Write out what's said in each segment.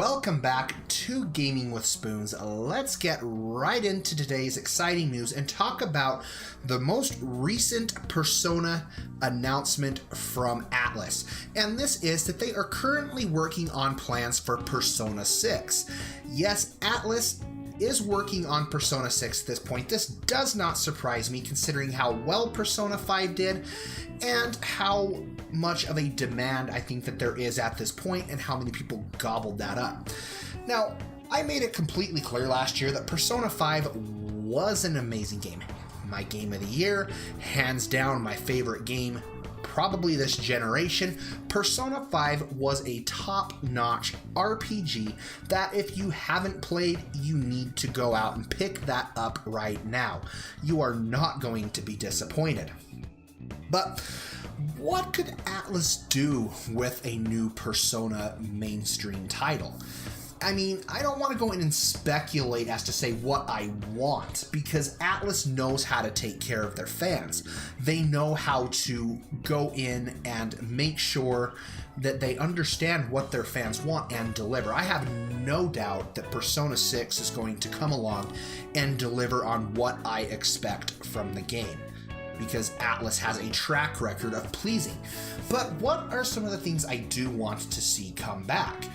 welcome back to Gaming with Spoons. Let's get right into today's exciting news and talk about the most recent Persona announcement from Atlus. And this is that they are currently working on plans for Persona 6. Yes, Atlus is working on Persona 6 at this point. This does not surprise me considering how well Persona 5 did and how much of a demand I think that there is at this point and how many people gobbled that up. Now, I made it completely clear last year that Persona 5 was an amazing game. My game of the year, hands down my favorite game probably this generation. Persona 5 was a top-notch RPG that if you haven't played, you need to go out and pick that up right now. You are not going to be disappointed. But what could Atlus do with a new Persona mainstream title? I mean, I don't want to go in and speculate as to say what I want, because Atlus knows how to take care of their fans. They know how to go in and make sure that they understand what their fans want and deliver. I have no doubt that Persona 6 is going to come along and deliver on what I expect from the game, because Atlus has a track record of pleasing. But what are some of the things I do want to see come back?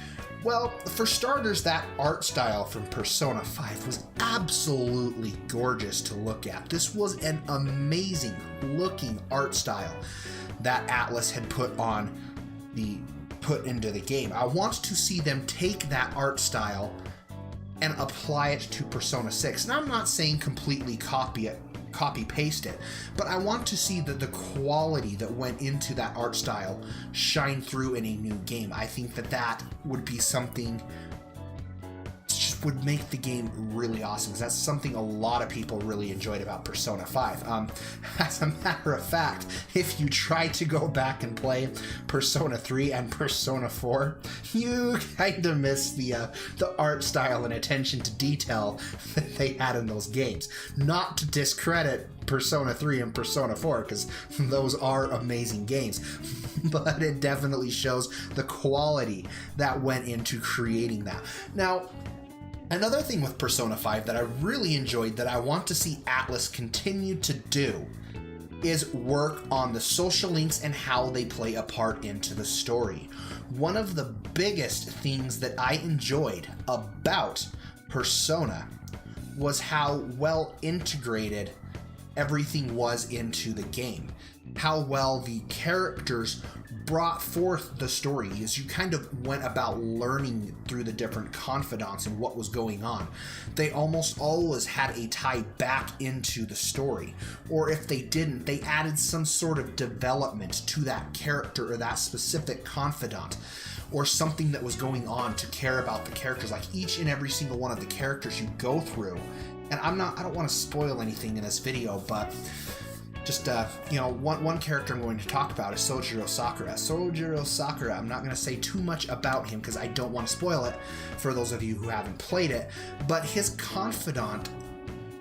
Well, for starters, that art style from Persona 5 was absolutely gorgeous to look at. This was an amazing looking art style that Atlus had put into the game. I want to see them take that art style and apply it to Persona 6. And I'm not saying completely copy paste it, but I want to see that the quality that went into that art style shine through in a new game. I think that that would be something just would make the game really awesome, because that's something a lot of people really enjoyed about Persona 5. As a matter of fact, if you try to go back and play Persona 3 and Persona 4, you kind of miss the art style and attention to detail that they had in those games. Not to discredit Persona 3 and Persona 4, because those are amazing games, but it definitely shows the quality that went into creating that. Now, another thing with Persona 5 that I really enjoyed that I want to see Atlus continue to do is work on the social links and how they play a part into the story. One of the biggest things that I enjoyed about Persona was how well integrated everything was into the game. How well the characters brought forth the story as you kind of went about learning through the different confidants and what was going on. They almost always had a tie back into the story, or if they didn't, they added some sort of development to that character or that specific confidant, or something that was going on to care about the characters. Like each and every single one of the characters you go through, and I don't want to spoil anything in this video, but just, one character I'm going to talk about is Sojiro Sakura. Sojiro Sakura, I'm not going to say too much about him because I don't want to spoil it for those of you who haven't played it, but his confidant,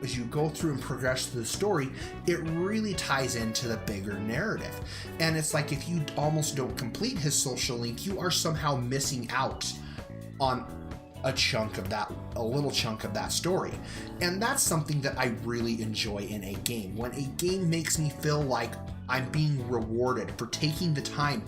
as you go through and progress through the story, it really ties into the bigger narrative. And it's like if you almost don't complete his social link, you are somehow missing out on a little chunk of that story. And that's something that I really enjoy in a game. When a game makes me feel like I'm being rewarded for taking the time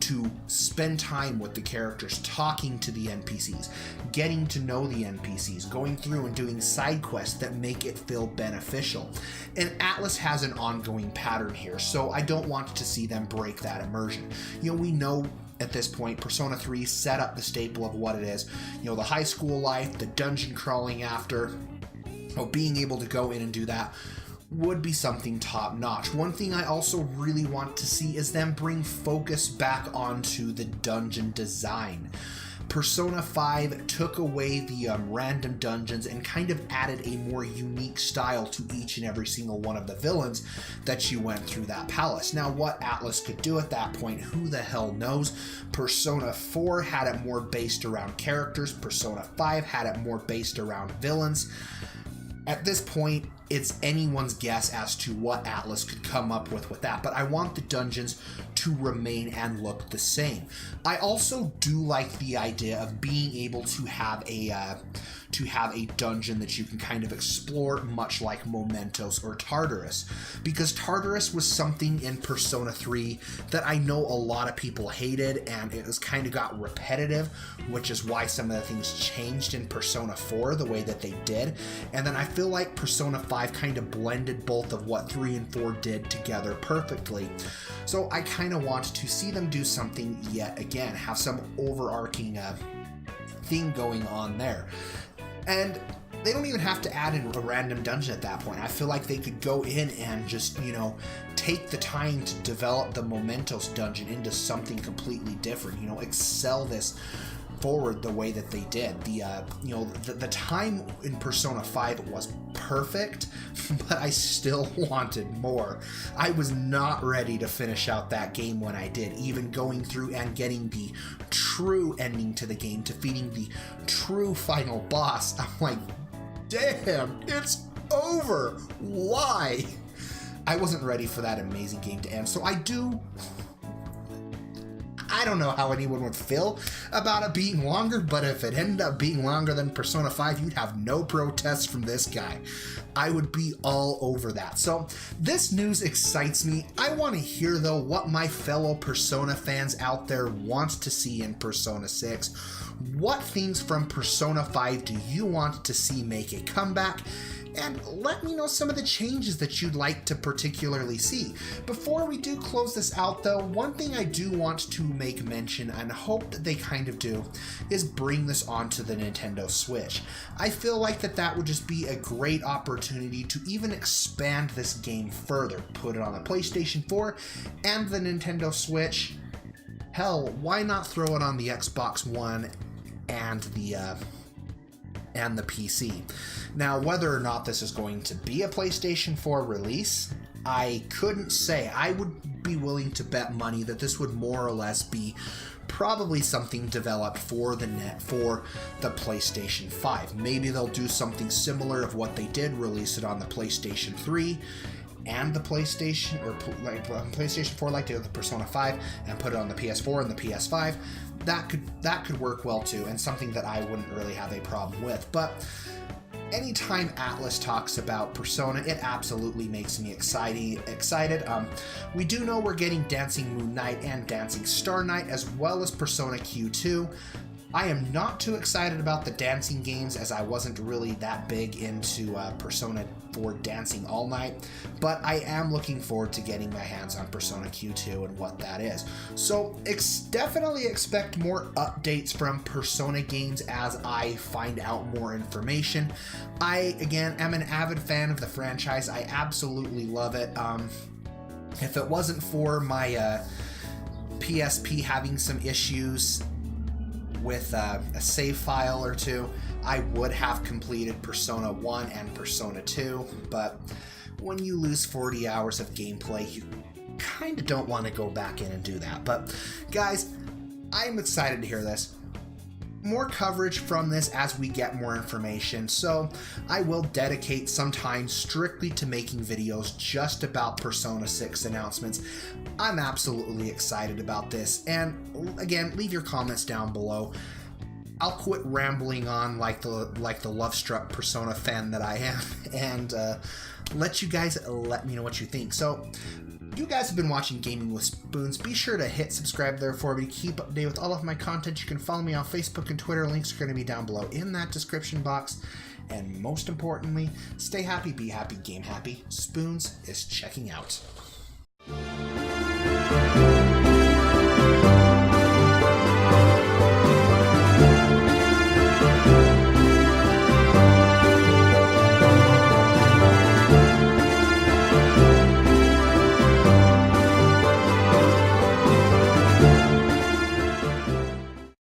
to spend time with the characters, talking to the NPCs, getting to know the NPCs, going through and doing side quests that make it feel beneficial. And Atlus has an ongoing pattern here, so I don't want to see them break that immersion. We know at this point, Persona 3 set up the staple of what it is. The high school life, the dungeon crawling after, being able to go in and do that would be something top notch. One thing I also really want to see is them bring focus back onto the dungeon design. Persona 5 took away the random dungeons and kind of added a more unique style to each and every single one of the villains that you went through that palace. Now, what Atlus could do at that point, who the hell knows? Persona 4 had it more based around characters. Persona 5 had it more based around villains. At this point, it's anyone's guess as to what Atlus could come up with that, but I want the dungeons to to remain and look the same. I also do like the idea of being able to have a dungeon that you can kind of explore, much like Mementos or Tartarus, because Tartarus was something in Persona 3 that I know a lot of people hated, and it was kind of got repetitive, which is why some of the things changed in Persona 4 the way that they did. And then I feel like Persona 5 kind of blended both of what 3 and 4 did together perfectly. So I kind of want to see them do something yet again, have some overarching thing going on there. And they don't even have to add in a random dungeon at that point. I feel like they could go in and just, you know, take the time to develop the Mementos dungeon into something completely different, you know, excel this forward the way that they did. The time in Persona 5 was perfect, but I still wanted more. I was not ready to finish out that game when I did, even going through and getting the true ending to the game, defeating the true final boss. I'm like, damn, it's over. Why? I wasn't ready for that amazing game to end, so I don't know how anyone would feel about it being longer, but if it ended up being longer than Persona 5, you'd have no protests from this guy. I would be all over that. So this news excites me. I want to hear, though, what my fellow Persona fans out there want to see in Persona 6. What themes from Persona 5 do you want to see make a comeback? And let me know some of the changes that you'd like to particularly see. Before we do close this out, though, one thing I do want to make mention, and hope that they kind of do, is bring this onto the Nintendo Switch. I feel like that would just be a great opportunity to even expand this game further. Put it on the PlayStation 4 and the Nintendo Switch. Hell, why not throw it on the Xbox One and the PC. Now, whether or not this is going to be a PlayStation 4 release, I couldn't say. I would be willing to bet money that this would more or less be probably something developed for the PlayStation 5. Maybe they'll do something similar of what they did, release it on the PlayStation 3 and the PlayStation 4, like they did the Persona 5, and put it on the PS4 and the PS5. That could work well too, and something that I wouldn't really have a problem with. But anytime Atlus talks about Persona, it absolutely makes me excited. We do know we're getting Dancing Moon Knight and Dancing Star Knight, as well as Persona Q2. I am not too excited about the dancing games, as I wasn't really that big into Persona 4 Dancing All Night, but I am looking forward to getting my hands on Persona Q2 and what that is. So definitely expect more updates from Persona games as I find out more information. I, again, am an avid fan of the franchise. I absolutely love it. If it wasn't for my PSP having some issues with a save file or two, I would have completed Persona 1 and Persona 2, but when you lose 40 hours of gameplay, you kind of don't want to go back in and do that. But guys, I'm excited to hear this. More coverage from this as we get more information, so I will dedicate some time strictly to making videos just about Persona 6 announcements. I'm absolutely excited about this, and again, leave your comments down below. I'll quit rambling on like the love-struck Persona fan that I am, and let you guys let me know what you think. So, you guys have been watching Gaming with Spoons. Be sure to hit subscribe there for me to keep up to date with all of my content. You can follow me on Facebook and Twitter. Links are going to be down below in that description box. And most importantly, stay happy, be happy, game happy. Spoons is checking out.